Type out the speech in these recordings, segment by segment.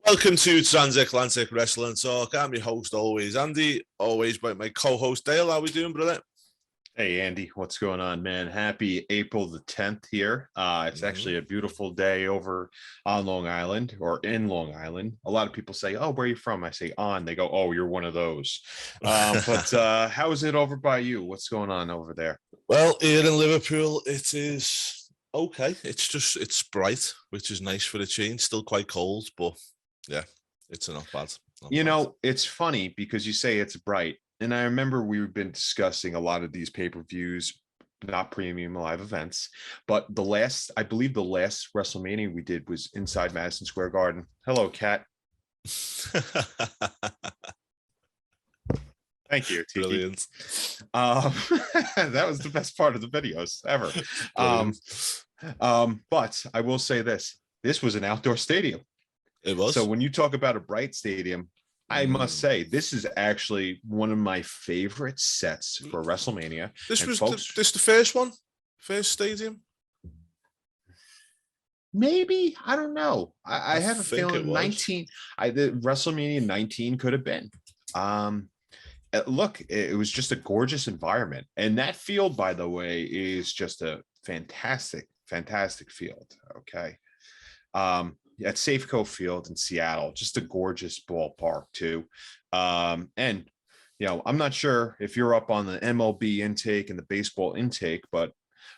Welcome to Transatlantic Wrestling Talk. I'm your host always, Andy. Always by my co-host Dale. How we doing, brother? Hey, Andy. What's going on, man? Happy April the 10th here. It's actually a beautiful day over on Long Island or in Long Island. A lot of people say, "Oh, where are you from?" I say on. They go, "Oh, you're one of those." But how is it over by you? What's going on over there? Well, here in Liverpool, it is okay. It's bright, which is nice for the change. Still quite cold, but yeah, it's not bad. It's funny because you say it's bright. And I remember we've been discussing a lot of these pay-per-views, not premium live events, but I believe the last WrestleMania we did was inside Madison Square Garden. Hello, Kat. Thank you, Tiki. Brilliant. That was the best part of the videos ever. But I will say this was an outdoor stadium. It was. So when you talk about a bright stadium, I must say this is actually one of my favorite sets for WrestleMania. This was the first one, first stadium. Maybe, I don't know. I have a feeling 19. The WrestleMania 19 could have been. Look, it was just a gorgeous environment, and that field, by the way, is just a fantastic field. Okay. At Safeco Field in Seattle, just a gorgeous ballpark too. And I'm not sure if you're up on the MLB intake and the baseball intake, but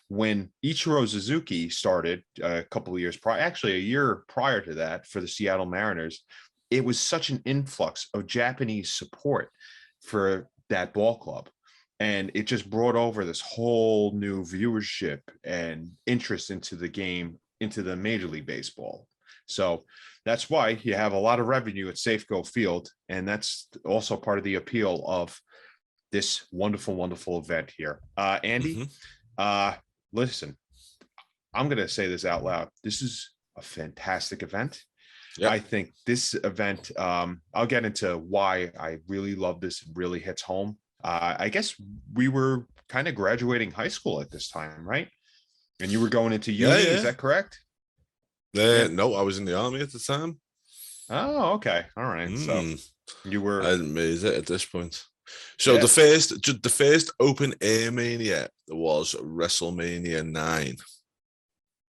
when Ichiro Suzuki started a couple of years prior, actually a year prior to that for the Seattle Mariners, it was such an influx of Japanese support for that ball club. And it just brought over this whole new viewership and interest into the game, into the Major League Baseball. So that's why you have a lot of revenue at Safeco Field. And that's also part of the appeal of this wonderful, wonderful event here. Andy, listen, I'm going to say this out loud. This is a fantastic event. Yep. I think this event, I'll get into why I really love this. It really hits home. I guess we were kind of graduating high school at this time, right? And you were going into uni, is that correct? No, I was in the army at the time. Oh, okay. All right. So you were. I hadn't made it at this point. So the first open air mania was WrestleMania 9.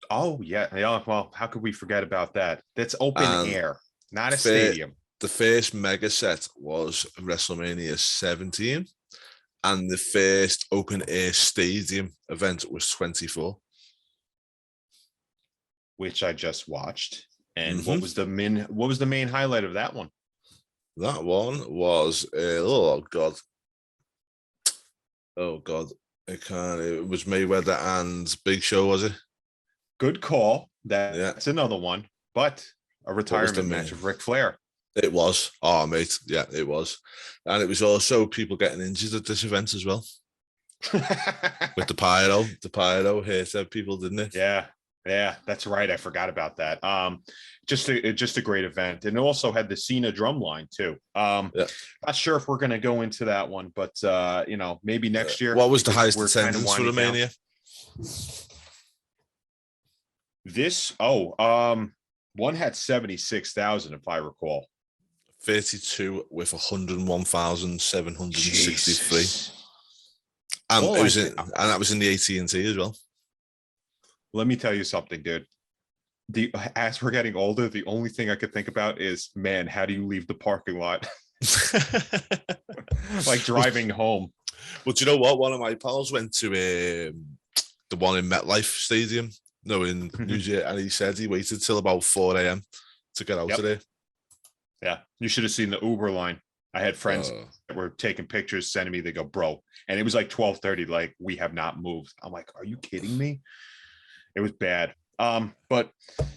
Oh, yeah. Well, how could we forget about that? That's open air, not a stadium. The first mega set was WrestleMania 17, and the first open air stadium event was 24. Which I just watched. And what was the main highlight of that one? That one was oh god, it was Mayweather and Big Show, was it? Good call. That's another one, but a retirement match of Ric Flair. It was. Oh, mate, yeah, it was, and it was also people getting injured at this event as well. With the pyro hit people, didn't it? Yeah, that's right. I forgot about that. Just a great event, and it also had the Cena drum line too. Not sure if we're going to go into that one, but maybe next year. What was the highest attendance for the Mania? One had 76,000, if I recall. 32 with 101,763, and that was in the AT&T as well. Let me tell you something, dude. As we're getting older, the only thing I could think about is, man, how do you leave the parking lot? Like driving home. Well, do you know what? One of my pals went to the one in MetLife Stadium, in New Jersey, and he said he waited till about 4 a.m. to get out of there. Yeah, you should have seen the Uber line. I had friends that were taking pictures, sending me. They go, bro, and it was like 12:30. Like, we have not moved. I'm like, are you kidding me? It was bad. But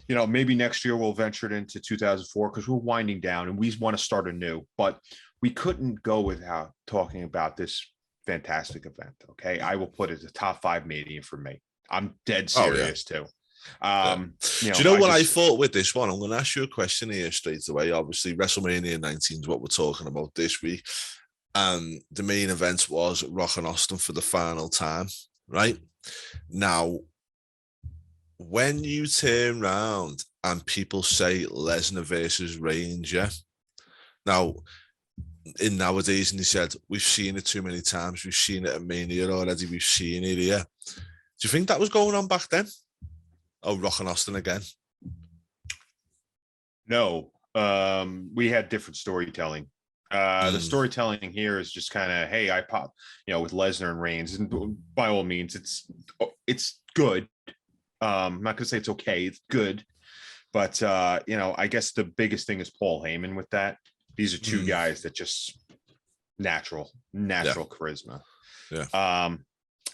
maybe next year we'll venture it into 2004 because we're winding down and we want to start anew. But we couldn't go without talking about this fantastic event. Okay, I will put it as a top 5 Mania for me. I'm dead serious too. Do you know what I thought with this one? I'm going to ask you a question here straight away. Obviously, WrestleMania 19 is what we're talking about this week. And the main event was Rock and Austin for the final time, right? Now, when you turn around and people say Lesnar versus Reigns, yeah. Now, in nowadays, and he said, we've seen it too many times. We've seen it at Mania already. We've seen it here. Do you think that was going on back then? Oh, Rock and Austin again. No, we had different storytelling. The storytelling here is just kind of, hey, I pop, with Lesnar and Reigns, and by all means, it's good. I'm not gonna say it's okay, it's good, but I guess the biggest thing is Paul Heyman with that. These are two guys that just natural charisma. Yeah.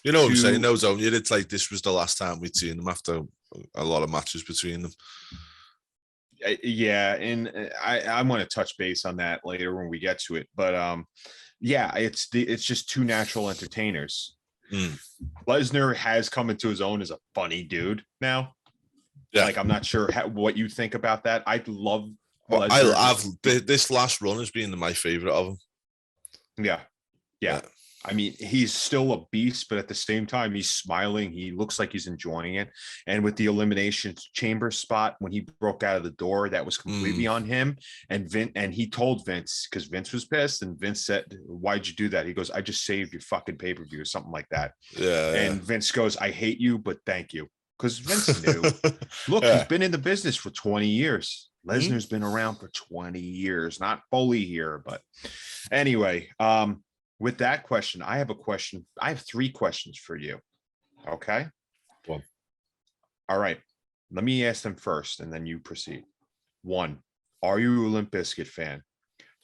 You know what I'm saying? No, don't you? It's like this was the last time we'd seen them after a lot of matches between them. Yeah, and I want to touch base on that later when we get to it, but it's just two natural entertainers. Lesnar has come into his own as a funny dude now. Yeah. Like, I'm not sure what you think about that. I love Lesnar. This last run has been my favorite of him. Yeah. I mean, he's still a beast, but at the same time, he's smiling. He looks like he's enjoying it. And with the Elimination Chamber spot, when he broke out of the door, that was completely on him. And he told Vince, because Vince was pissed, and Vince said, "Why'd you do that?" He goes, "I just saved your fucking pay-per-view," or something like that. Yeah. And Vince goes, "I hate you, but thank you." Because Vince knew. Look, he's been in the business for 20 years. Lesnar's been around for 20 years. Not Foley here, but anyway, with that question, I have a question. I have 3 questions for you. Okay. Well, all right. Let me ask them first, and then you proceed. 1, are you a Limp Bizkit fan?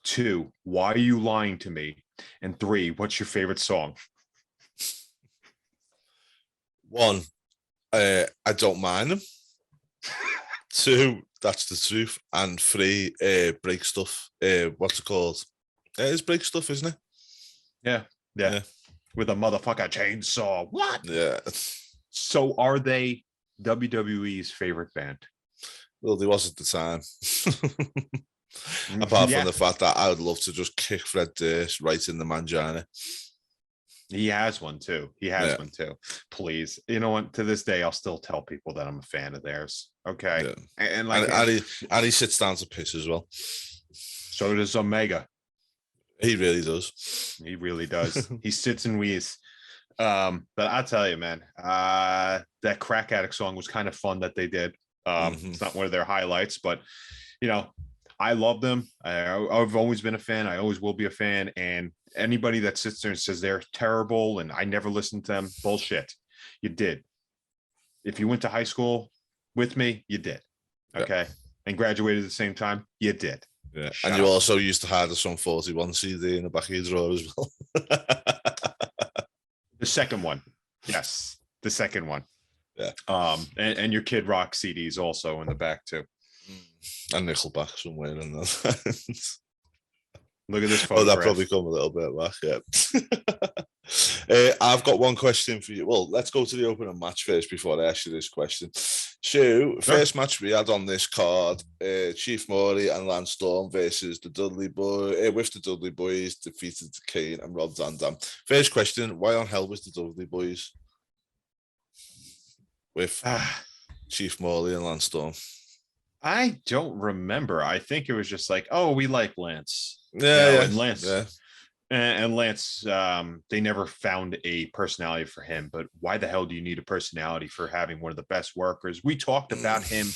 2, why are you lying to me? And 3, what's your favorite song? 1, I don't mind them. 2, that's the truth. And 3, break stuff. What's it called? It's break stuff, isn't it? Yeah. With a motherfucker chainsaw. What? Yeah. So are they WWE's favorite band? Well, they was at the time. Apart from the fact that I would love to just kick Fred Durst right in the mangina. He has one too. One too. Please. You know what? To this day, I'll still tell people that I'm a fan of theirs. Okay. Yeah. And he sits down to piss as well. So does Omega. He really does. He really does. He sits and wheezes. But I'll tell you, man, that Crack Addict song was kind of fun that they did. It's not one of their highlights, but I love them. I've always been a fan. I always will be a fan. And anybody that sits there and says they're terrible and I never listened to them, bullshit. You did. If you went to high school with me, you did. Okay. And graduated at the same time, you did. Yeah, and you also used to have the Sum 41 CD in the back of your drawer as well. The second one. Yes, the second one. Yeah. And your Kid Rock CDs also in the back too. And Nickelback somewhere in that. Look at this photograph. Oh, that probably come a little bit back, yeah. I've got one question for you. Well, let's go to the opening match first before I ask you this question. So, first match we had on this card, Chief Morley and Lance Storm versus the Dudley Boys, with the Dudley Boys defeated Kane and Rob Van Dam. First question, why on hell was the Dudley Boys with Chief Morley and Lance Storm? I don't remember. I think it was just like, oh, we like Lance. Yeah, and Lance. Yeah. And Lance, they never found a personality for him, but why the hell do you need a personality for having one of the best workers? We talked about him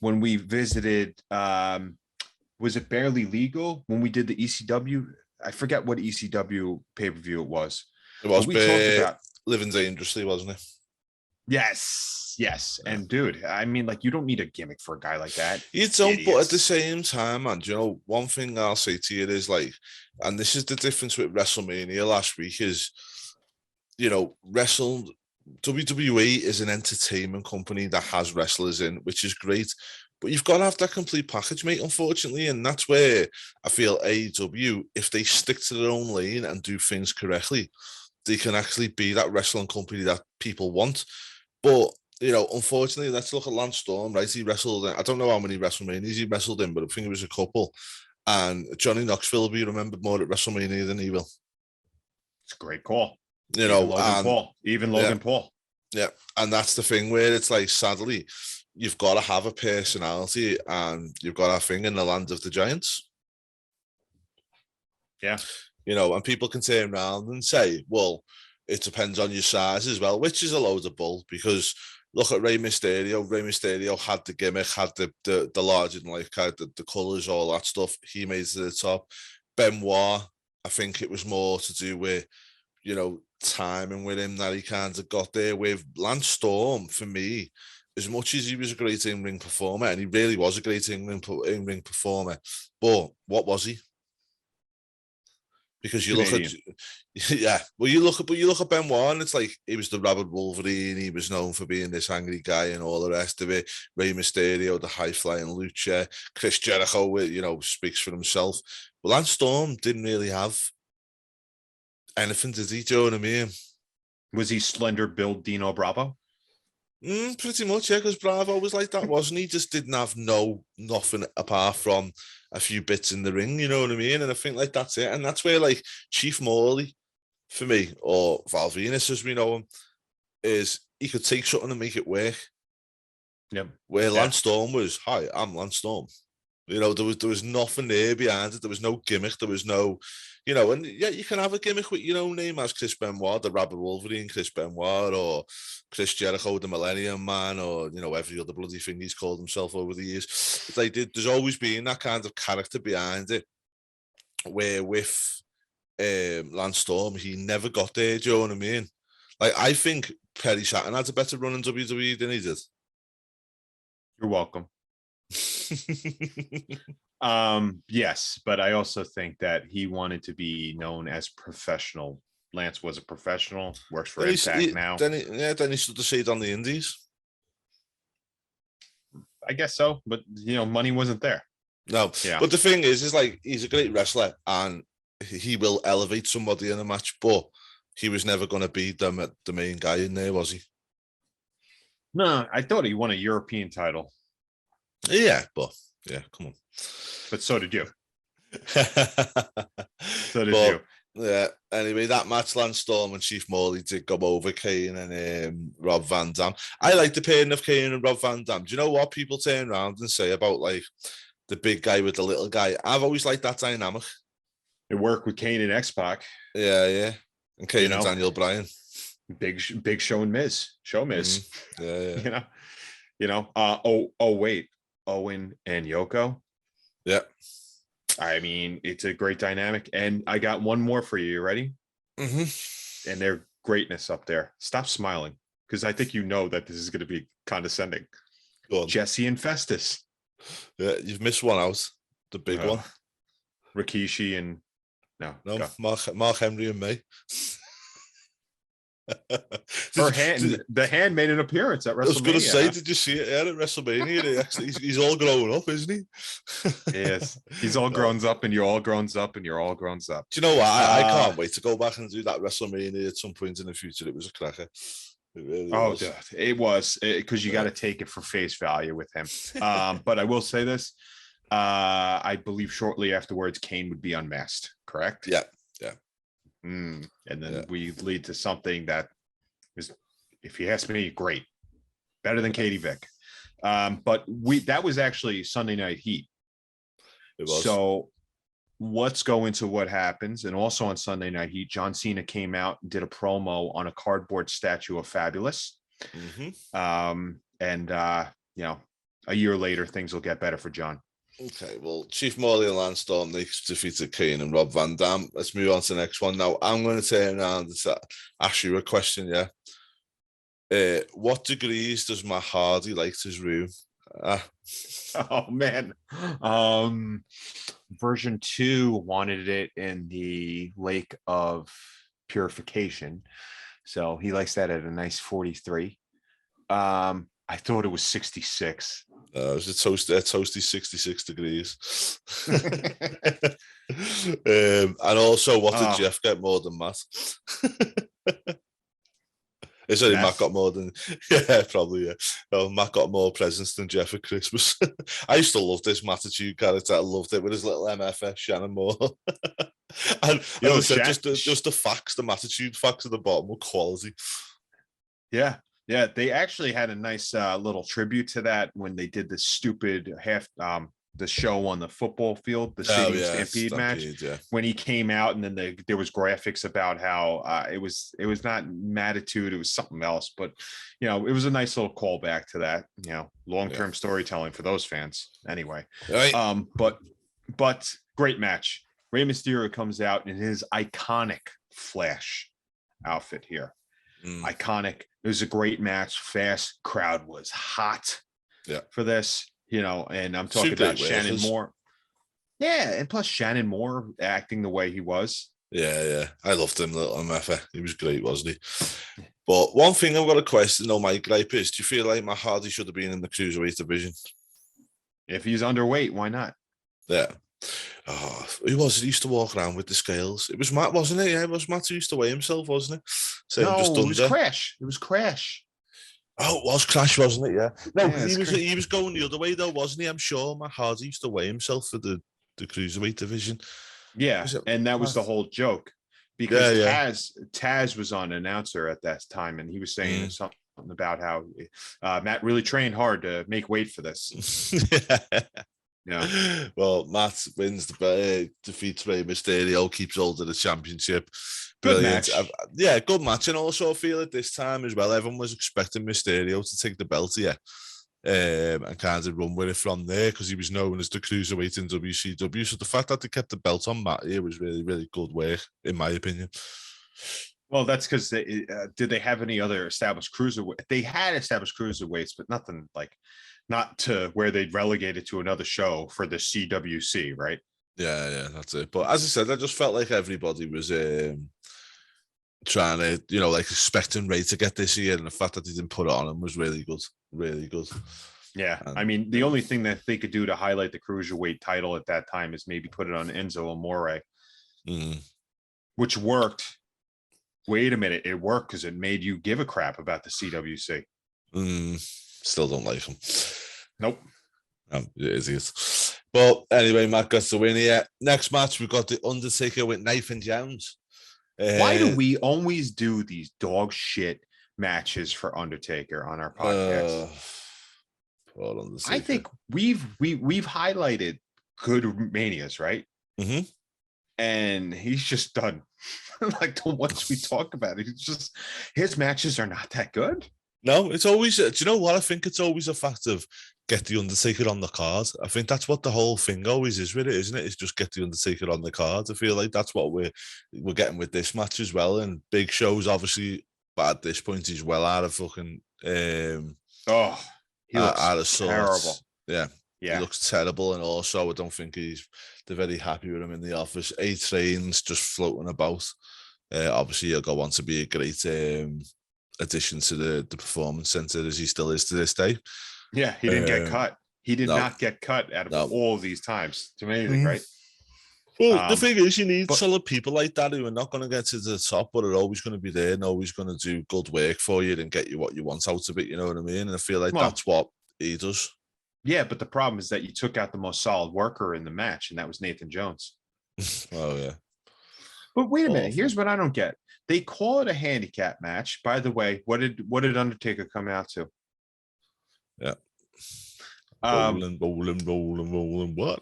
when we visited, was it Barely Legal? When we did the ECW? I forget what ECW pay-per-view it was. It was talked about Living Dangerously, wasn't it? Yes. And dude, I mean, like, you don't need a gimmick for a guy like that. You don't, but at the same time, man, one thing I'll say to you is like, and this is the difference with WrestleMania last week is, WWE is an entertainment company that has wrestlers in, which is great, but you've got to have that complete package, mate, unfortunately. And that's where I feel AEW, if they stick to their own lane and do things correctly, they can actually be that wrestling company that people want. But, unfortunately, let's look at Lance Storm, right? He wrestled, I don't know how many WrestleManias he wrestled in, but I think it was a couple. And Johnny Knoxville will be remembered more at WrestleMania than he will. It's a great call. Even Logan Paul. Yeah. And that's the thing where it's like, sadly, you've got to have a personality, and you've got a thing in the land of the giants. Yeah. And people can turn around and say, well, it depends on your size as well, which is a load of bull, because look at Rey Mysterio. Rey Mysterio had the gimmick, had the larger than life card, the colours, all that stuff. He made it to the top. Benoit, I think it was more to do with, timing with him that he kind of got there. With Lance Storm, for me, as much as he was a great in-ring performer, and he really was a great in-ring performer, but what was he? Because you Canadian. look at, yeah, well, you look at Benoit, and it's like he was the Rabid Wolverine. He was known for being this angry guy and all the rest of it. Rey Mysterio, the high flying lucha. Chris Jericho, speaks for himself. But Lance Storm didn't really have anything, did he? Do you know what I mean? Was he slender build Dino Bravo? Pretty much, yeah, because Bravo was like that, wasn't he? Just didn't have nothing apart from a few bits in the ring, you know what I mean? And I think like that's it. And that's where like Chief Morley, for me, or Val Venus as we know him, is he could take something and make it work. Yep. Where Lance Storm was, hi, I'm Lance Storm. There was nothing there behind it. There was no gimmick. There was no, and yeah, you can have a gimmick with your own name as Chris Benoit, the Rabid Wolverine, Chris Benoit, or Chris Jericho, the Millennium Man, or every other bloody thing he's called himself over the years. It's like there's always been that kind of character behind it. Where with Lance Storm, he never got there. Do you know what I mean? Like, I think Perry Saturn had a better run in WWE than he did. You're welcome. Yes, but I also think that he wanted to be known as professional. Lance was a professional, works for Impact now. Then he stood the shade on the indies. I guess so, but money wasn't there. No, yeah. But the thing is like, he's a great wrestler and he will elevate somebody in a match, but he was never going to be the main guy in there, was he? No, I thought he won a European title. Yeah, but yeah, come on. But so did you. So did you. Yeah. Anyway, that match, Lance Storm and Chief Morley did go over Kane and Rob Van Dam. I like the pairing of Kane and Rob Van Dam. Do you know what people turn around and say about like the big guy with the little guy? I've always liked that dynamic. It worked with Kane and X-Pac. Yeah. And Kane and Daniel Bryan. Big Show and Miz. Miz. Yeah. Wait. Owen and Yoko. Yeah. I mean, it's a great dynamic. And I got one more for you. You ready? Mm-hmm. And their greatness up there. Stop smiling, because I think that this is going to be condescending. Jesse and Festus. Yeah, you've missed one out. The big one. Rikishi and Mark Henry and me. The hand made an appearance at WrestleMania. I was going to say, did you see it at WrestleMania? He's all grown up, isn't he? Yes, he's all grown up, and you're all grown up, and you're all grown up. Do you know what? I can't wait to go back and do that WrestleMania at some point in the future. It was a cracker. It really was. Dude, it was, because you got to take it for face value with him. But I will say this: I believe shortly afterwards, Kane would be unmasked. Correct? Yeah. And then we lead to something that is, if you ask me, great, better than Katie Vick. But that was actually Sunday Night Heat. It was. So let's go into what happens. And also on Sunday Night Heat, John Cena came out and did a promo on a cardboard statue of Fabulous. Mm-hmm. A year later, things will get better for John. Okay, well, Chief Morley and Lance Storm, they defeated Kane and Rob Van Dam. Let's move on to the next one. Now, I'm going to turn around and ask you a question, yeah? What degrees does Matt Hardy like his room? Oh, man. Version 2 wanted it in the lake of purification. So he likes that at a nice 43. I thought it was 66. It was a toasty 66 degrees. And also, what did Jeff get more than Matt? Sorry, Matt got more than... Yeah, probably, yeah. No, Matt got more presents than Jeff at Christmas. I used to love this Mattitude character. I loved it with his little MFS, Shannon Moore. And just the facts, the Mattitude facts at the bottom were quality. Yeah. Yeah, they actually had a nice little tribute to that when they did the stupid the show on the football field, the Oh Stadium yeah, Stampede match, yeah. when he came out, and then there was graphics about how it was not Matitude, it was something else, but it was a nice little callback to that. Long-term storytelling for those fans. Anyway, right. But great match. Rey Mysterio comes out in his iconic Flash outfit here. Iconic. It was a great match. Fast. Crowd was hot for this, and I'm talking about Shannon Moore. Yeah, and plus Shannon Moore acting the way he was. Yeah. I loved him, little MFA. He was great, wasn't he? But one thing I've got a question, my gripe is, do you feel like Matt Hardy should have been in the Cruiserweight division? If he's underweight, why not? Yeah. Oh, who was it? He used to walk around with the scales. It was Matt, wasn't it? Yeah, it was Matt who used to weigh himself, wasn't it? Saying no, it was Crash. It was Crash. Oh, it was Crash, wasn't it? Yeah. No, he was going the other way though, wasn't he? I'm sure Matt Hardy used to weigh himself for the Cruiserweight division. Yeah, and that was the whole joke, because Taz was on announcer at that time, and he was saying something about how Matt really trained hard to make weight for this. Yeah. Well, Matt wins the defeats Rey Mysterio, keeps hold of the championship. Brilliant. Good match. Good match. And also I feel at this time as well, everyone was expecting Mysterio to take the belt here and kind of run with it from there, because he was known as the cruiserweight in WCW. So the fact that they kept the belt on Matt here was really, really good work, in my opinion. Well, that's because did they have any other established cruiserweight? They had established cruiserweights, but nothing not to where they'd relegate it to another show for the CWC, right? Yeah, that's it. But as I said, I just felt like everybody was trying to, expecting Ray to get this year, and the fact that he didn't put it on him was really good. Really good. Yeah. And, I mean, the only thing that they could do to highlight the cruiserweight title at that time is maybe put it on Enzo Amore, which worked. Wait a minute. It worked because it made you give a crap about the CWC. Still don't like him. Nope. It is. But anyway, Matt got the win here. Next match, we've got The Undertaker with Nathan Jones. Why do we always do these dog shit matches for Undertaker on our podcast? I think we've highlighted good manias, right? Mm-hmm. And he's just done like the ones we talk about. It's just his matches are not that good. No, it's always. Do you know what? I think it's always a fact of get the Undertaker on the card. I think that's what the whole thing always is with it, isn't it? It's just get the Undertaker on the card. I feel like that's what we're getting with this match as well. And Big Show's obviously, but at this point he's well out of fucking. He looks out of sorts. Terrible. Yeah, he looks terrible, and also I don't think they're very happy with him in the office. 8 trains just floating about. Obviously, he'll go on to be a great addition to the performance center, as he still is to this day. Yeah, he didn't get cut. He did not get cut out of all of these times. It's amazing, right? Well, the thing is, you need solid people like that who are not going to get to the top, but are always going to be there and always going to do good work for you and get you what you want out of it. You know what I mean? And I feel like that's what he does. Yeah, but the problem is that you took out the most solid worker in the match, and that was Nathan Jones. Oh, yeah. But wait a minute. Here's what I don't get. They call it a handicap match. By the way, what did Undertaker come out to? Yeah. Rolling. What?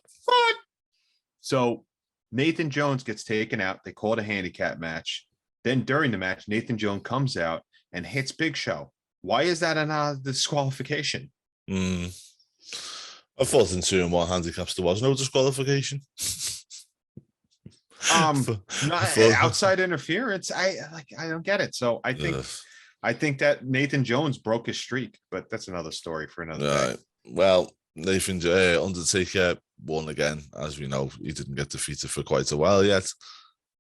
So Nathan Jones gets taken out. They call it a handicap match. Then during the match, Nathan Jones comes out and hits Big Show. Why is that a disqualification? I thought in 2 and 1 handicaps there was no disqualification. Outside interference. I don't get it. So I think that Nathan Jones broke his streak, but that's another story for another day. Well, Nathan Undertaker won again. As we know, he didn't get defeated for quite a while yet.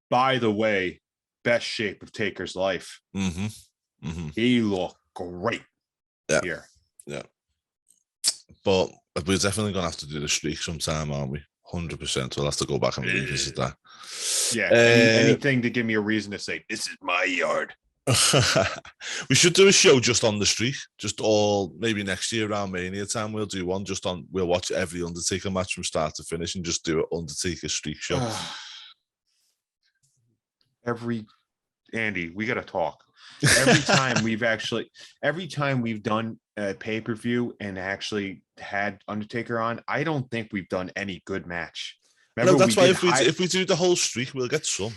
By the way, best shape of Taker's life. He looked great here. Yeah. But we're definitely going to have to do the streak sometime, aren't we? 100%. We'll have to go back and revisit that. Yeah. Anything to give me a reason to say, this is my yard. We should do a show just on the streak, just all maybe next year around Mania time. We'll do one just on. We'll watch every Undertaker match from start to finish and just do an Undertaker streak show. Every Andy, we got to talk. Every time we've done a pay-per-view and actually had Undertaker on, I don't think we've done any good match. Remember, no, that's why if we do the whole streak, we'll get some.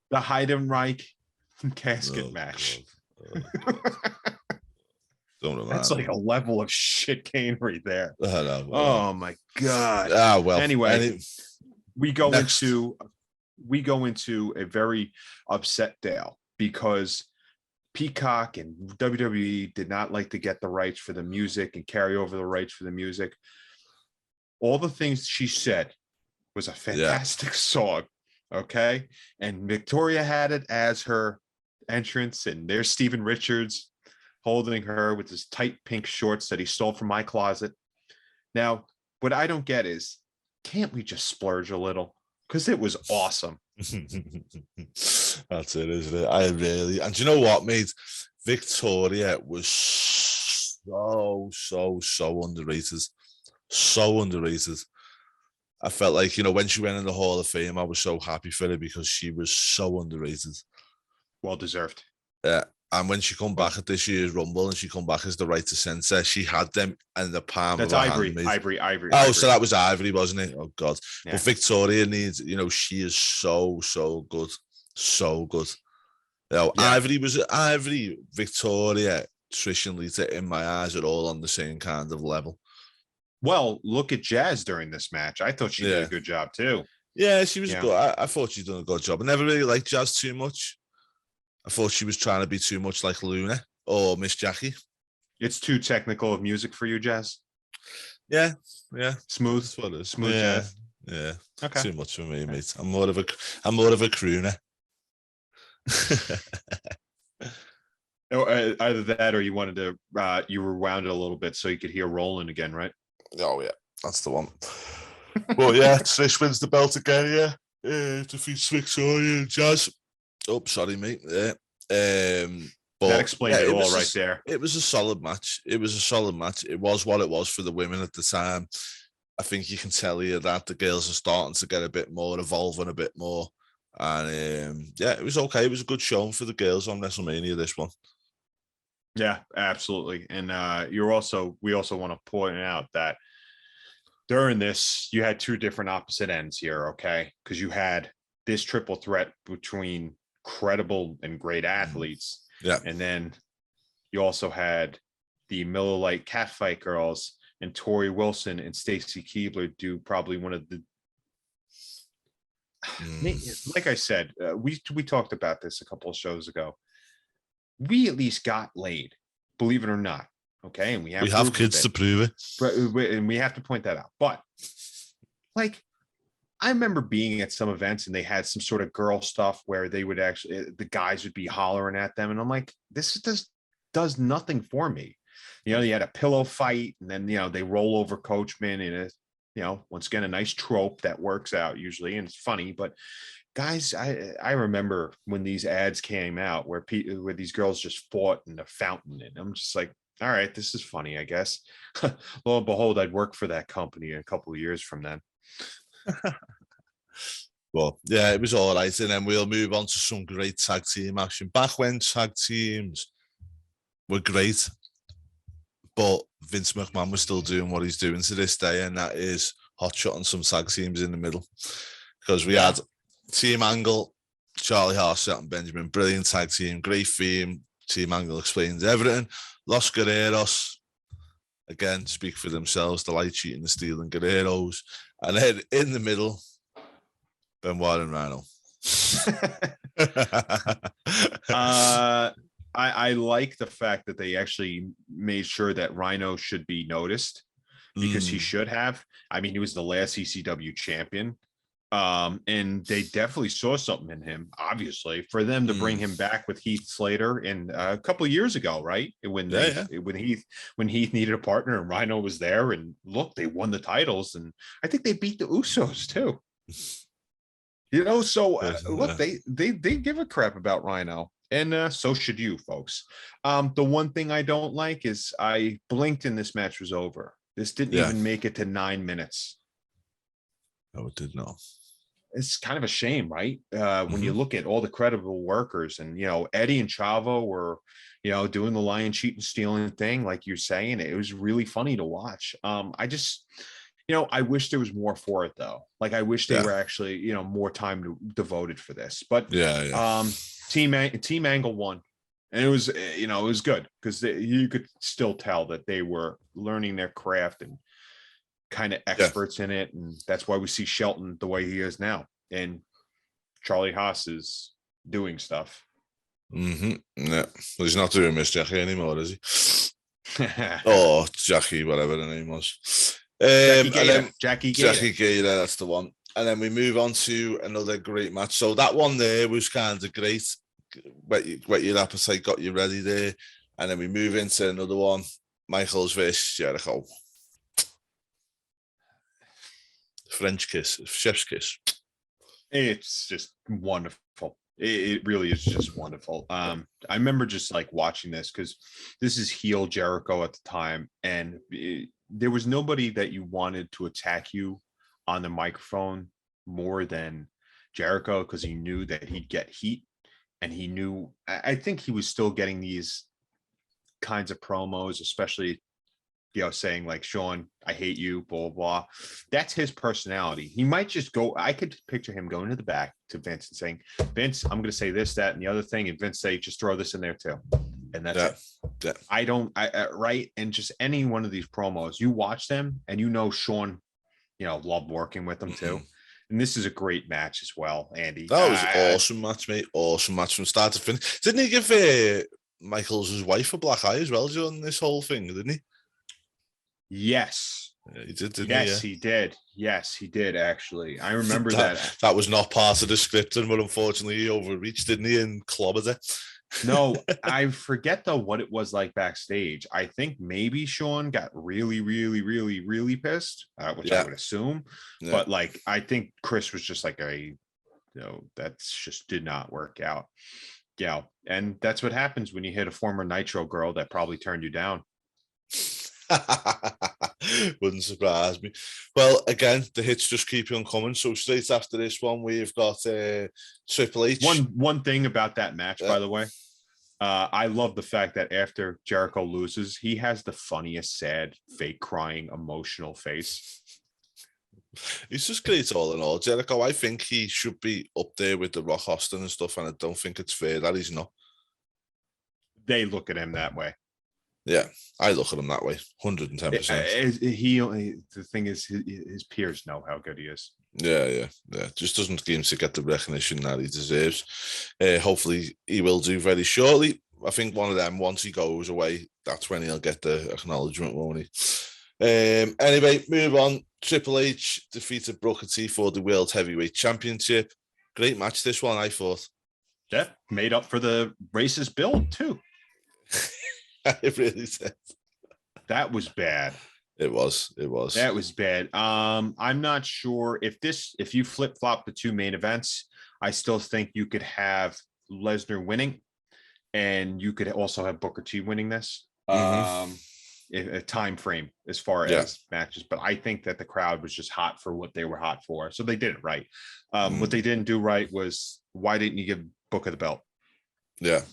The Heidenreich casket match. That's like a level of shit canery there. Oh my god. Well. Anyway, we go into a very upset Dale because Peacock and WWE did not like to get the rights for the music and carry over the rights for the music. All the things she said was a fantastic song. Okay. And Victoria had it as her entrance, and there's Steven Richards holding her with his tight pink shorts that he stole from my closet. Now, what I don't get is, can't we just splurge a little? Because it was awesome. That's it, isn't it? And you know what, mate? Victoria was so underrated. So underrated. I felt like, when she went in the Hall of Fame, I was so happy for her because she was so underrated. Well deserved. Yeah. And when she come back at this year's Rumble and she come back as the right to censor, she had them in the palm of her hand. Ivory. So that was Ivory, wasn't it? Oh, God. Yeah. But Victoria needs, she is so good. So good. Ivory, Victoria, Trish and Lita, in my eyes, are all on the same kind of level. Well, look at Jazz during this match. I thought she did a good job, too. Yeah, she was good. I thought she'd done a good job. I never really liked Jazz too much. I thought she was trying to be too much like Luna or Miss Jackie. It's too technical of music for you, Jazz? Yeah. Smooth. That's what it is. Smooth jazz. Yeah. Okay. Too much for me, mate. I'm more of a crooner. Either that or you wanted to you rewound it a little bit so you could hear Roland again, right? Oh yeah, that's the one. Well, yeah, Trish wins the belt again, defeats Victoria and Jazz. Oh, sorry, mate. Yeah. But that explained it all right there. It was a solid match. It was what it was for the women at the time. I think you can tell here that the girls are starting to get a bit more, evolving a bit more. And it was okay. It was a good showing for the girls on WrestleMania, this one. Yeah, absolutely. And we also want to point out that during this, you had two different opposite ends here, okay? Because you had this triple threat between credible and great athletes. Yeah. And then you also had the Miller Lite Catfight girls and Tori Wilson and Stacy Keibler do probably one of the like I said, we talked about this a couple of shows ago. We at least got laid, believe it or not. Okay. And we have kids to prove it. And we have to point that out. But like, I remember being at some events and they had some sort of girl stuff where they would actually, the guys would be hollering at them. And I'm like, this does nothing for me. You had a pillow fight and then, they roll over Coachman in a, once again, a nice trope that works out usually. And it's funny, but guys, I remember when these ads came out where these girls just fought in a fountain. And I'm just like, all right, this is funny, I guess. Lo and behold, I'd work for that company in a couple of years from then. Well, yeah, it was all right. And then we'll move on to some great tag team action. Back when tag teams were great, but Vince McMahon was still doing what he's doing to this day, and that is hot-shotting some tag teams in the middle. Because we had Team Angle, Charlie Harsett and Benjamin, brilliant tag team, great theme. Team Angle explains everything. Los Guerreros, again, speak for themselves, the light cheating, the stealing Guerreros. And then in the middle, Benoit and Rhino. I like the fact that they actually made sure that Rhino should be noticed because he should have. I mean, he was the last ECW champion. And they definitely saw something in him, obviously, for them to bring him back with Heath Slater in a couple of years ago, right? When Heath needed a partner and Rhino was there, and look, they won the titles, and I think they beat the Usos too. So look, they give a crap about Rhino, and so should you, folks. The one thing I don't like is I blinked and this match was over. This didn't even make it to 9 minutes. No, it did not. it's kind of a shame, right? When you look at all the credible workers, and Eddie and Chavo were, doing the lying, cheating, stealing thing, like you're saying. It was really funny to watch. I just, I wish there was more for it though. Like I wish they were actually, more time devoted for this. But Team Angle won. And it was, it was good because you could still tell that they were learning their craft and kind of experts in it. And that's why we see Shelton the way he is now. And Charlie Haas is doing stuff. Yeah. Well, he's not doing Miss Jackie anymore, is he? Oh, Jackie, whatever the name was. Jackie Gator, that's the one. And then we move on to another great match. So that one there was kind of great. Whet your appetite, got you ready there. And then we move into another one. Michaels versus Jericho. French kiss, chef's kiss. It's just wonderful. It really is just wonderful. I remember just like watching this because this is heel Jericho at the time. And there was nobody that you wanted to attack you on the microphone more than Jericho, because he knew that he'd get heat. And he knew, I think he was still getting these kinds of promos, especially, saying like, Sean, I hate you, blah, blah, blah. That's his personality. He might just go, I could picture him going to the back to Vince and saying, Vince, I'm going to say this, that, and the other thing. And Vince say, just throw this in there too. And that's it. Yeah. Right. And just any one of these promos, you watch them and Sean, loved working with them too. And this is a great match as well, Andy. That was awesome match, mate. Awesome match from start to finish. Didn't he give Michaels' wife a black eye as well during this whole thing, didn't he? Yes. Yeah, he did, he did. Yes, he did, actually. I remember that. That was not part of the script, but unfortunately he overreached, didn't he, and clobbered it. No, I forget though what it was like backstage. I think maybe Sean got really, really, really, really pissed, which I would assume. Yeah. But like, I think Chris was just like that's just did not work out. Yeah, and that's what happens when you hit a former Nitro girl that probably turned you down. Wouldn't surprise me. Well, again, the hits just keep on coming. So straight after this one, we've got Triple H. One thing about that match, by the way, I love the fact that after Jericho loses, he has the funniest, sad, fake crying, emotional face. He's just great all in all. Jericho, I think he should be up there with the Rock Austin and stuff, and I don't think it's fair that he's not. They look at him that way. Yeah, I look at him that way, 110%. The thing is, his peers know how good he is. Yeah. Just doesn't seem to get the recognition that he deserves. Hopefully, he will do very shortly. I think one of them, once he goes away, that's when he'll get the acknowledgement, won't he? Anyway, move on. Triple H defeated Booker T for the World Heavyweight Championship. Great match, this one, I thought. Yeah, made up for the racist build, too. It really did. That was bad. It was. That was bad. I'm not sure if you flip flop the two main events, I still think you could have Lesnar winning, and you could also have Booker T winning this. A time frame as far as matches, but I think that the crowd was just hot for what they were hot for, so they did it right. What they didn't do right was, why didn't you give Booker the belt? Yeah.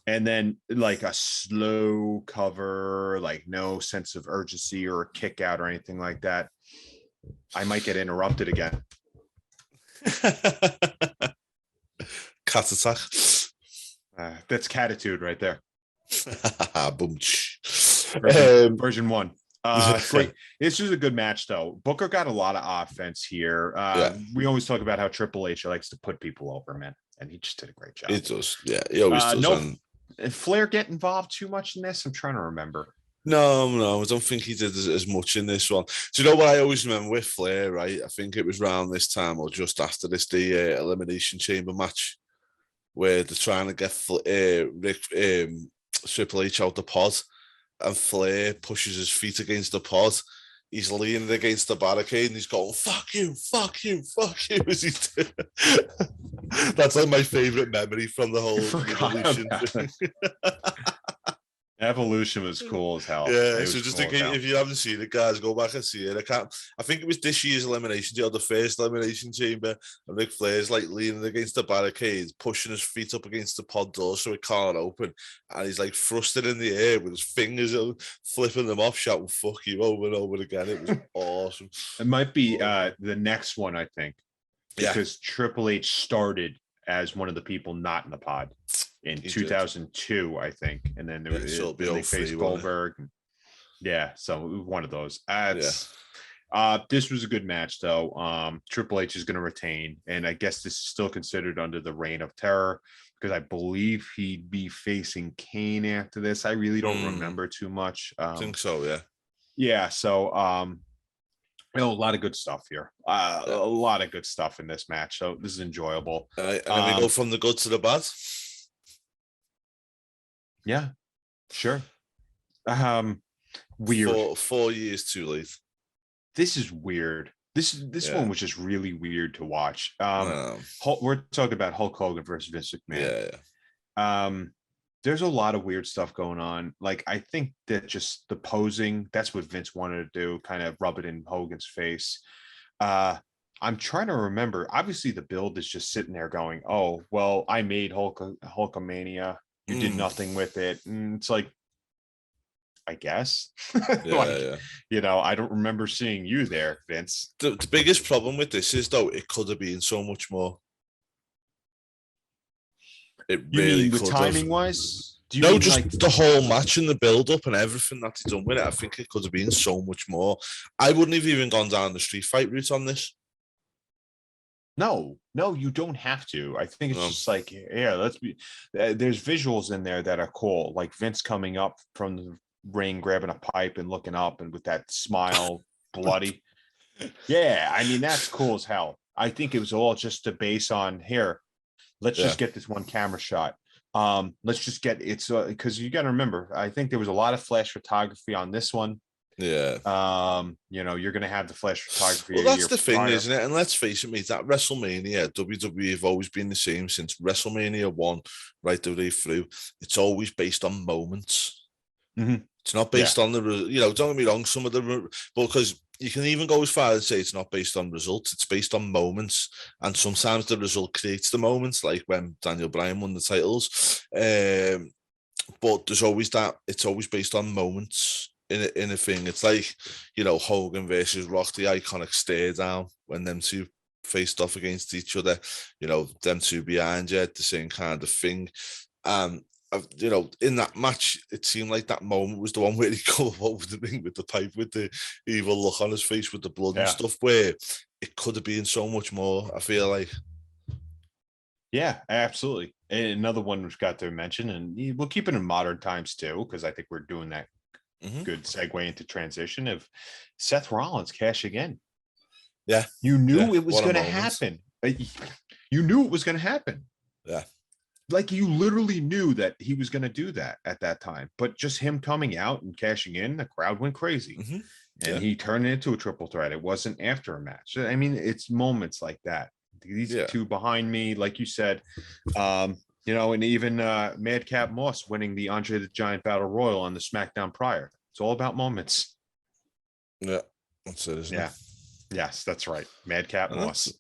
And then like a slow cover, like no sense of urgency or a kick out or anything like that. I might get interrupted again. Cat attack. That's catitude right there. Boom. Version 1. Great. This was a good match though. Booker got a lot of offense here. We always talk about how Triple H likes to put people over, man, and he just did a great job. He does. Yeah, he always does. Did Flair get involved too much in this? I'm trying to remember. No, I don't think he did as much in this one. Do you know what I always remember with Flair, right? I think it was around this time or just after this, the Elimination Chamber match, where they're trying to get Triple H out the pod, and Flair pushes his feet against the pod. He's leaning against the barricade and he's going, fuck you, as he did. That's like my favorite memory from the whole Evolution thing. Evolution was cool as hell. Yeah, so just if you haven't seen it, guys, go back and see it. I think it was this year's Elimination Chamber, the first Elimination Chamber, and Ric Flair's like leaning against the barricades, pushing his feet up against the pod door so it can't open, and he's like thrusting in the air with his fingers out, flipping them off, shouting "fuck you" over and over again. It was awesome. It might be the next one, I think, because Triple H started as one of the people not in the pod in 2002, I think, and then there was they faced Goldberg. Yeah, so one of those. This was a good match, though. Triple H is going to retain, and I guess this is still considered under the Reign of Terror because I believe he'd be facing Kane after this. I really don't remember too much. I think so, yeah. Yeah, so a lot of good stuff here. A lot of good stuff in this match. So this is enjoyable. And then we go from the good to the bad. Yeah, sure. Weird. 4 years too late. This is weird. This one was just really weird to watch. We're talking about Hulk Hogan versus Vince McMahon. Yeah. There's a lot of weird stuff going on. Like, I think that just the posing, that's what Vince wanted to do, kind of rub it in Hogan's face. I'm trying to remember. Obviously, the build is just sitting there going, oh, well, I made Hulkamania. You did nothing with it. And it's like, I guess. You know, I don't remember seeing you there, Vince. The biggest problem with this is, though, it could have been so much more. It really could have. Timing wise? Just like the whole match and the build up and everything that he's done with it. I think it could have been so much more. I wouldn't have even gone down the street fight route on this. No, you don't have to. I think it's just like, let's be. There's visuals in there that are cool, like Vince coming up from the ring, grabbing a pipe and looking up, and with that smile, bloody. Yeah, I mean that's cool as hell. I think it was all just to base on here. Let's just get this one camera shot. Let's just get it's because you got to remember. I think there was a lot of flash photography on this one. Yeah. You know, you're gonna have the flash photography. Well, that's the thing, isn't it? And let's face it, mate, that WrestleMania, WWE have always been the same since WrestleMania 1 right the way through. It's always based on moments. It's not based on the, don't get me wrong, some of the, because you can even go as far as say it's not based on results, it's based on moments. And sometimes the result creates the moments, like when Daniel Bryan won the titles. But there's always that, it's always based on moments. In a thing, it's like, Hogan versus Rock, the iconic stare down when them two faced off against each other, them two behind you, the same kind of thing. In that match, it seemed like that moment was the one where he come up over the ring with the pipe, with the evil look on his face, with the blood and stuff, where it could have been so much more, I feel like. Yeah, absolutely. And another one we've got to mention, and we'll keep it in modern times too, because I think we're doing that. Good segue into transition of Seth Rollins cashing in. Yeah. You knew it was going to happen. You knew it was going to happen. Yeah. Like you literally knew that he was going to do that at that time. But just him coming out and cashing in, the crowd went crazy. And he turned it into a triple threat. It wasn't after a match. I mean, it's moments like that. These two behind me, like you said, and even Madcap Moss winning the Andre the Giant Battle Royal on the SmackDown prior. It's all about moments. Yeah, that's it, isn't it? Yes, that's right. Madcap Moss.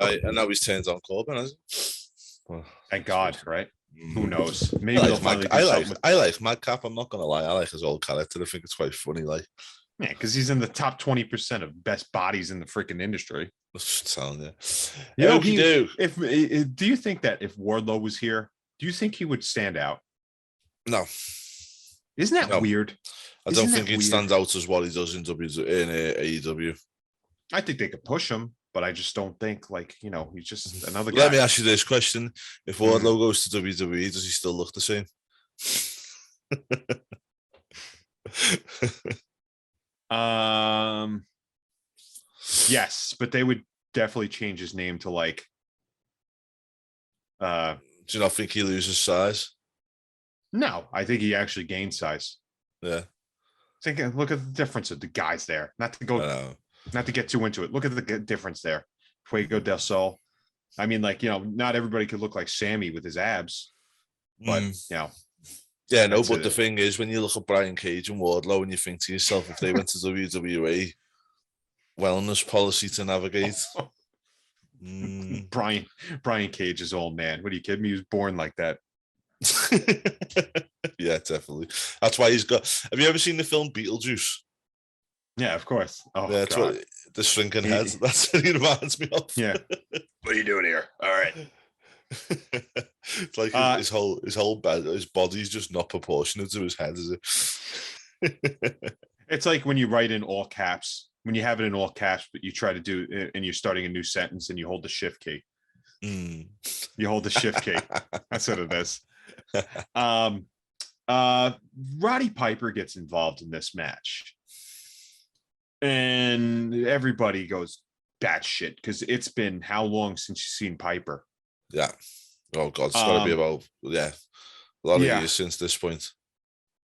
And now he's turned on Corbin, hasn't he? Well, thank God, right? Who knows? Maybe I like Madcap. I'm not gonna lie. I like his old character. I think it's quite funny. Like, yeah, because he's in the top 20% of best bodies in the freaking industry. Telling you. Do you think that if Wardlow was here, do you think he would stand out? No. Isn't that weird? I don't think it stands out as what he does in AEW. I think they could push him, but I just don't think he's just another guy. Let me ask you this question: if Wardlow goes to WWE, does he still look the same? Yes, but they would definitely change his name to like. Do you not think he loses size? No, I think he actually gains size. Yeah. Look at the difference of the guys there. Not to get too into it. Look at the difference there. Fuego del Sol. I mean, not everybody could look like Sammy with his abs, but Yeah, no, but the thing is, when you look at Brian Cage and Wardlow and you think to yourself, if they went to WWE, wellness policy to navigate. Brian Cage's old man. What are you kidding me? He was born like that. Yeah, definitely. That's why he's got. Have you ever seen the film Beetlejuice? Yeah, of course. Oh, yeah, that's what the shrinking head. That's what he reminds me of. Yeah. What are you doing here? All right. It's like his whole his body's just not proportionate to his head, is it? It's like when you write in all caps, when you have it in all caps, but you try to do it and you're starting a new sentence and you hold the shift key. You hold the shift key. That's what it is. Roddy Piper gets involved in this match. And everybody goes batshit because it's been how long since you've seen Piper? Yeah. Oh God, it's got to be about a lot of years since this point.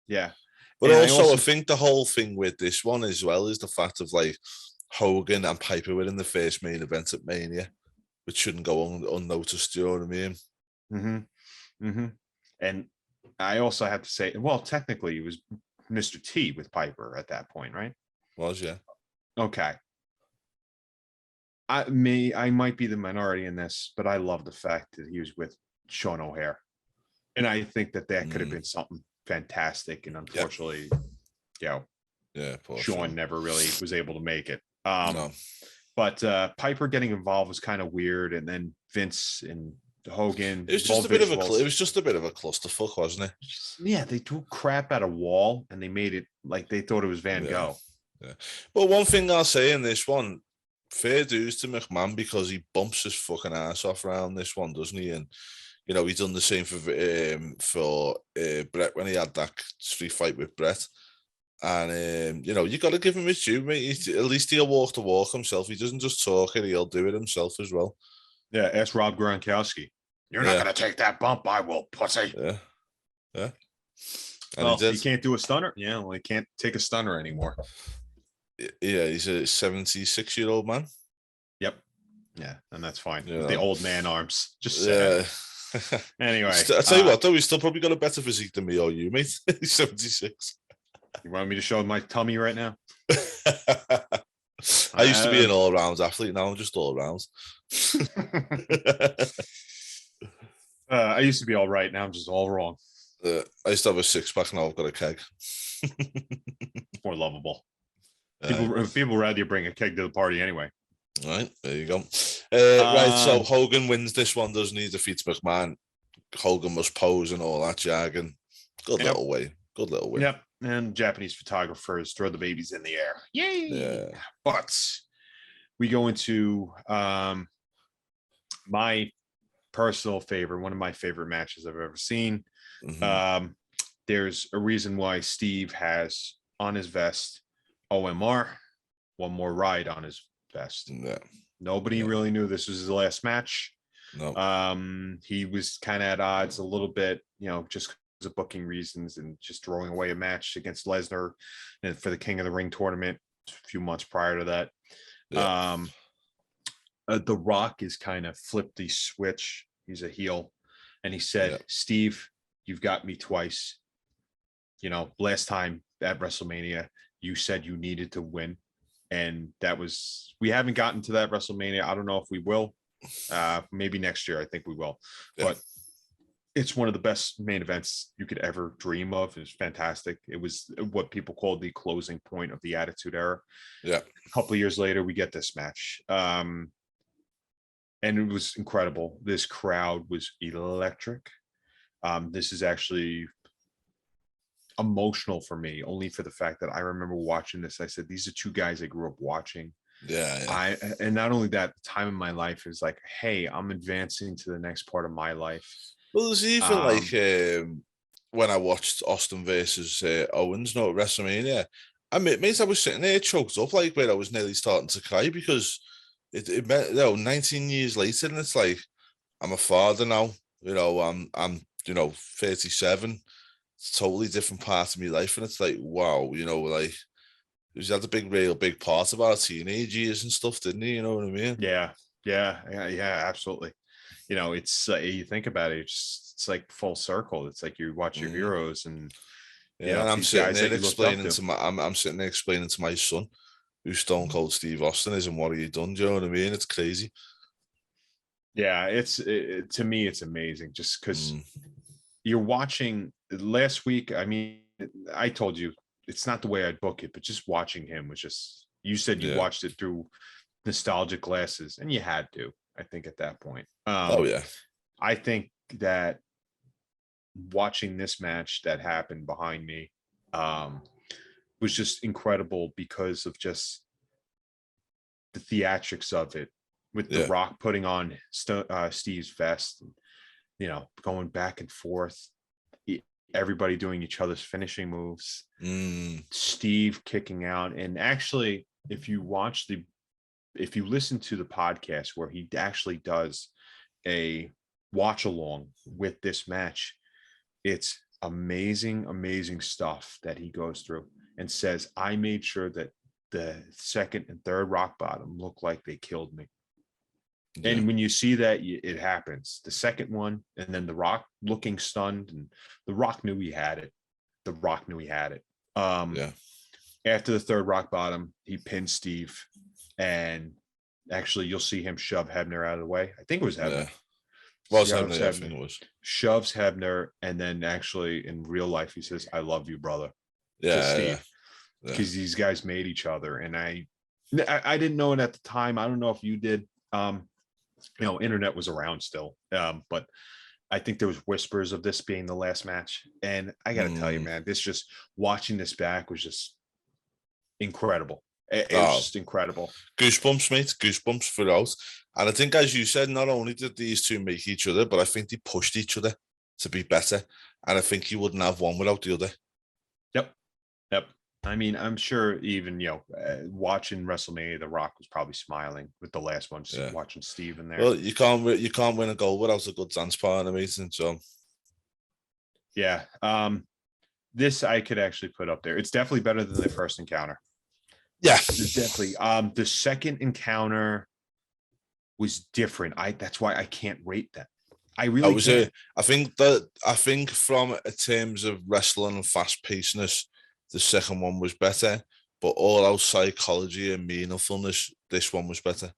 Yeah. But also, I think the whole thing with this one as well is the fact of like Hogan and Piper were in the first main event at Mania, which shouldn't go unnoticed. Do you know what I mean? And I also have to say, well, technically, it was Mr. T with Piper at that point, right? Was, yeah. Okay. I might be the minority in this, but I love the fact that he was with Sean O'Hare, and I think that could have been something fantastic. And unfortunately, Sean never really was able to make it. No. But Piper getting involved was kind of weird, and then Vince and Hogan. It was just a bit of a clusterfuck, wasn't it? Yeah, they threw crap at a wall, and they made it like they thought it was Van Gogh. Yeah. But one thing I'll say in this one, fair dues to McMahon, because he bumps his fucking ass off around this one, doesn't he? And you know, he's done the same for Brett when he had that street fight with Brett. And you know, you got to give him his due, mate. At least he'll walk the walk himself. He doesn't just talk it; he'll do it himself as well. Yeah, ask Rob Gronkowski. You're not going to take that bump, I will, pussy. Yeah. And he can't do a stunner. Yeah, well, he can't take a stunner anymore. Yeah, he's a 76-year-old man. Yep. Yeah, and that's fine. Yeah. The old man arms. Just saying. Anyway. I tell you what, though, he's still probably got a better physique than me or you, mate. He's 76. You want me to show my tummy right now? I used to be an all-round athlete. Now I'm just all-round. I used to be all right. Now I'm just all wrong. I used to have a six-pack. Now I've got a keg. More lovable. People rather you bring a keg to the party anyway. All right, there you go. Right, so Hogan wins this one, doesn't he? Defeats McMahon. Hogan must pose and all that jargon. Good little way. Yep. And Japanese photographers throw the babies in the air. Yay! Yeah. But we go into my personal favorite, one of my favorite matches I've ever seen. There's a reason why Steve has on his vest OMR, one more ride on his vest. Yeah. Nobody really knew this was his last match. No. He was kind of at odds a little bit, you know, just because of booking reasons and just throwing away a match against Lesnar and for the King of the Ring tournament a few months prior to that. Yeah. The Rock is kind of flipped the switch. He's a heel. And he said, Steve, you've got me twice. You know, last time at WrestleMania, you said you needed to win. And that was, we haven't gotten to that WrestleMania. I don't know if we will. Maybe next year, I think we will. Yeah. But it's one of the best main events you could ever dream of. It was fantastic. It was what people called the closing point of the Attitude Era. Yeah. A couple of years later, we get this match. And it was incredible. This crowd was electric. This is actually emotional for me, only for the fact that I remember watching this. I said, these are two guys I grew up watching. Yeah. And not only that, the time in my life is like, hey, I'm advancing to the next part of my life. Well, there's even like when I watched Austin versus Owens, at WrestleMania, I was sitting there choked up, like where I was nearly starting to cry, because it meant, 19 years later, and it's like, I'm a father now, I'm 37. It's a totally different part of my life, and it's like, wow, like, he had a real big part of our teenage years and stuff, didn't he? You know what I mean? Yeah, absolutely. it's you think about it, it's like full circle. It's like you watch your heroes and and I'm these sitting guys there that you looked up explaining to I'm sitting there explaining to my son who Stone Cold Steve Austin is and what he done. Do you know what I mean? It's crazy. Yeah, to me, it's amazing just because you're watching last week. I mean, I told you it's not the way I'd book it, but just watching him was just, you said you watched it through nostalgic glasses, and you had to, I think, at that point. Oh, yeah. I think that watching this match that happened behind me was just incredible because of just the theatrics of it, with The Rock putting on Steve's vest, and, going back and forth, everybody doing each other's finishing moves, Steve kicking out. And actually, if you listen to the podcast where he actually does a watch along with this match, it's amazing stuff that he goes through and says, I made sure that the second and third rock bottom look like they killed me. And when you see that, it happens. The second one, and then The Rock looking stunned, and The Rock knew he had it. After the third rock bottom, he pinned Steve, and actually, you'll see him shove Hebner out of the way. I think it was Hebner. Hebner, I think it was. Shoves Hebner, and then actually in real life, he says, "I love you, brother." To Steve, because these guys made each other, and I didn't know it at the time. I don't know if you did. Internet was around still, but I think there was whispers of this being the last match. And I got to tell you, man, watching this back was just incredible. It was just incredible. Goosebumps, mate. Goosebumps throughout. And I think, as you said, not only did these two make each other, but I think they pushed each other to be better. And I think you wouldn't have one without the other. Yep. I mean, I'm sure even, watching WrestleMania, The Rock was probably smiling with the last one, just watching Steve in there. Well, you can't win a goal without a good dance partner, mate. So, yeah. This I could actually put up there. It's definitely better than the first encounter. Yeah, definitely. The second encounter was different. That's why I can't rate that. I really can't. I think from terms of wrestling and fast pacedness, the second one was better, but all out psychology and meaningfulness, this one was better.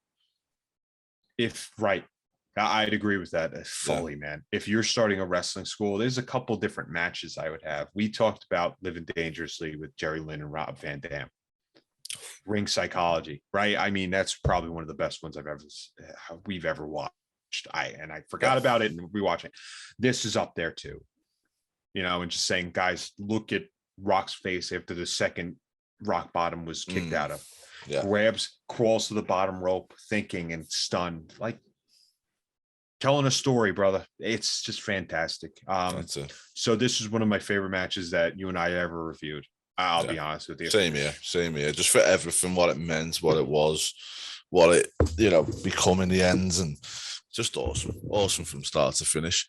I'd agree with that fully, man. If you're starting a wrestling school, there's a couple different matches I would have. We talked about Living Dangerously with Jerry Lynn and Rob Van Dam. Ring psychology, right? I mean, that's probably one of the best ones we've ever watched. I forgot about it and rewatching. This is up there too, and just saying, guys, look at Rock's face after the second rock bottom was kicked out of. Crawls to the bottom rope, thinking and stunned, like telling a story, brother. It's just fantastic. So this is one of my favorite matches that you and I ever reviewed. I'll be honest with you. Same here. Just for everything, what it meant, what it was, what it become in the end, and just awesome from start to finish.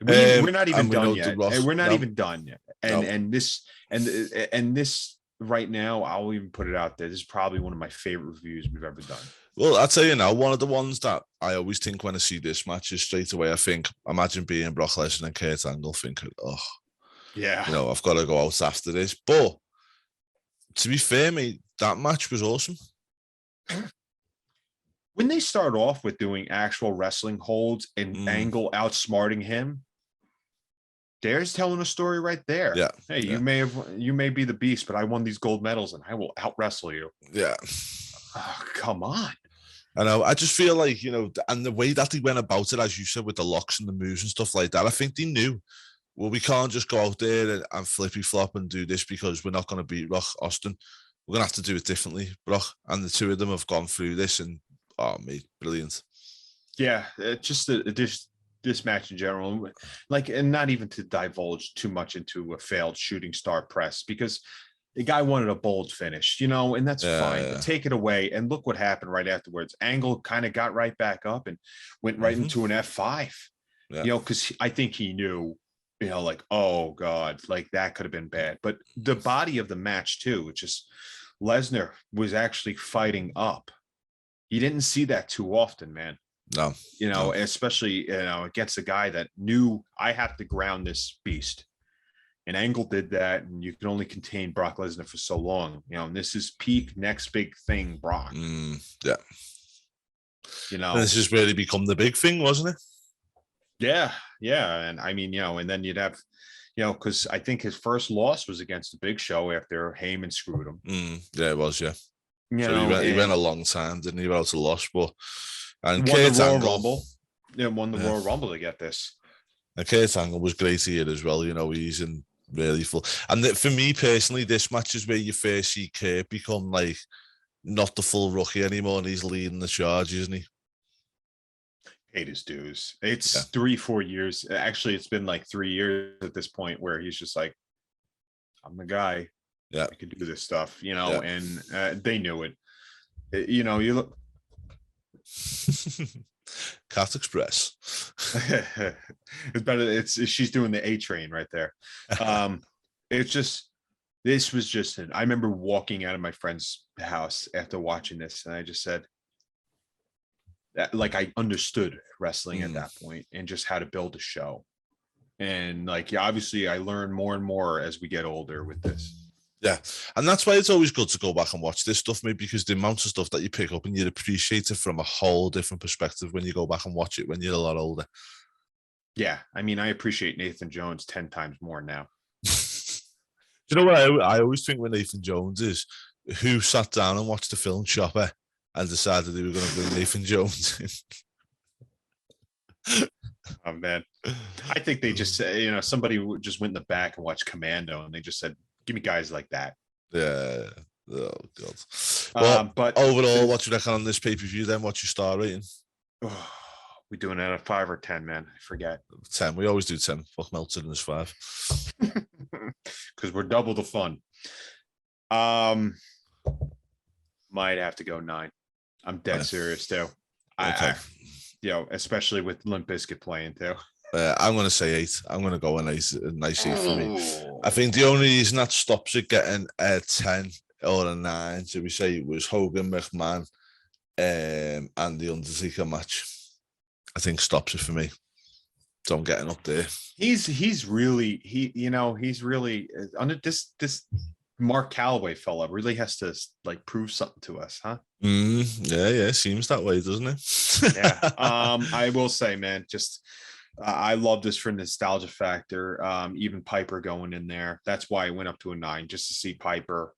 We're not even done yet. We're not even done yet. And this right now, I'll even put it out there. This is probably one of my favorite reviews we've ever done. Well, I'll tell you now, one of the ones that I always think when I see this match is straight away, imagine being Brock Lesnar and Kurt Angle thinking, I've got to go out after this. But to be fair, mate, that match was awesome. When they start off with doing actual wrestling holds and Angle outsmarting him, there's telling a story right there. Yeah. Hey, you may be the beast, but I won these gold medals and I will out wrestle you. Yeah. Oh, come on. I know. I just feel like, and the way that they went about it, as you said, with the locks and the moves and stuff like that, I think they knew, well, we can't just go out there and flippy flop and do this because we're not going to beat Rock Austin. We're going to have to do it differently, Brock. And the two of them have gone through this and, mate, brilliant. Yeah, just this match in general, and not even to divulge too much into a failed shooting star press, because the guy wanted a bold finish, and that's fine. But take it away, and look what happened right afterwards. Angle kind of got right back up and went right into an F5. Because I think he knew, oh God, like that could have been bad. But the body of the match too, it's just Lesnar was actually fighting up. You didn't see that too often, man. No. Especially, against a guy that knew I have to ground this beast. And Angle did that, and you can only contain Brock Lesnar for so long. And this is peak next big thing, Brock. Yeah. And this has really become the big thing, wasn't it? Yeah. And I mean, and then you'd have, because I think his first loss was against the Big Show after Heyman screwed him. Yeah, it was, yeah. He went a long time, didn't he, without a loss, and won the Royal Rumble. Yeah, won the Royal Rumble to get this. And Kurt Angle was great here as well. He's in really full. And for me personally, this match is where you first see Kurt become like not the full rookie anymore, and he's leading the charge, isn't he? Paid his dues. It's 3-4 years. Actually, it's been like 3 years at this point where he's just like, I'm the guy. Yeah, I can do this stuff, and they knew it. You look. Cat Express. It's better. She's doing the A train right there. This was just I remember walking out of my friend's house after watching this, and I just said that, like, I understood wrestling at that point and just how to build a show. And obviously I learn more and more as we get older with this. Yeah, and that's why it's always good to go back and watch this stuff, maybe because the amount of stuff that you pick up and you appreciate it from a whole different perspective when you go back and watch it when you're a lot older. Yeah, I mean, I appreciate Nathan Jones 10 times more now. You know what I always think with Nathan Jones is, who sat down and watched the film Chopper and decided they were going to bring Nathan Jones in? Oh, man. I think they just, somebody just went in the back and watched Commando, and they just said, give me guys like that. Yeah. Oh, God. But overall, what you reckon on this pay-per-view then? What's your star rating? We doing it at 5 or 10, man? I forget. 10. We always do 10. Fuck Melton is 5. Because we're double the fun. Might have to go 9. I'm dead serious, too. Okay. Especially with Limp Bizkit playing, too. I'm going to say 8. I'm going to go a nice 8 for me. I think the only reason that stops it getting a 10 or a 9, so we say, it was Hogan, McMahon, and the Undertaker match. I think stops it for me. So I'm getting up there. He's really under this Mark Calloway fella really has to prove something to us, huh? Yeah, seems that way, doesn't it? Yeah. I will say, man, just I love this for nostalgia factor. Even Piper going in there. That's why I went up to a 9, just to see Piper,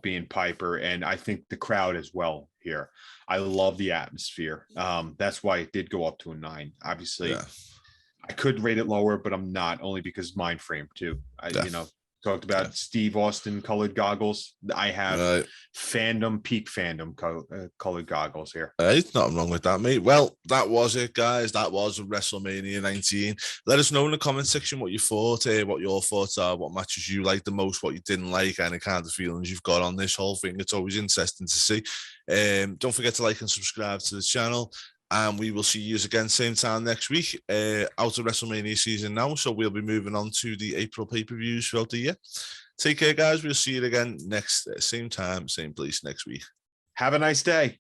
being Piper. And I think the crowd as well here. I love the atmosphere. That's why it did go up to a 9. Obviously, I could rate it lower, but I'm not, only because mind frame too. Talked about Steve Austin colored goggles. I have peak fandom colored goggles here. Hey, nothing wrong with that, mate. Well, that was it, guys. That was WrestleMania 19. Let us know in the comment section what you thought, what your thoughts are, what matches you liked the most, what you didn't like, any kind of feelings you've got on this whole thing. It's always interesting to see. Don't forget to like and subscribe to the channel. And we will see you again same time next week. Out of WrestleMania season now, so we'll be moving on to the April pay-per-views throughout the year. Take care, guys. We'll see you again next same time, same place next week. Have a nice day.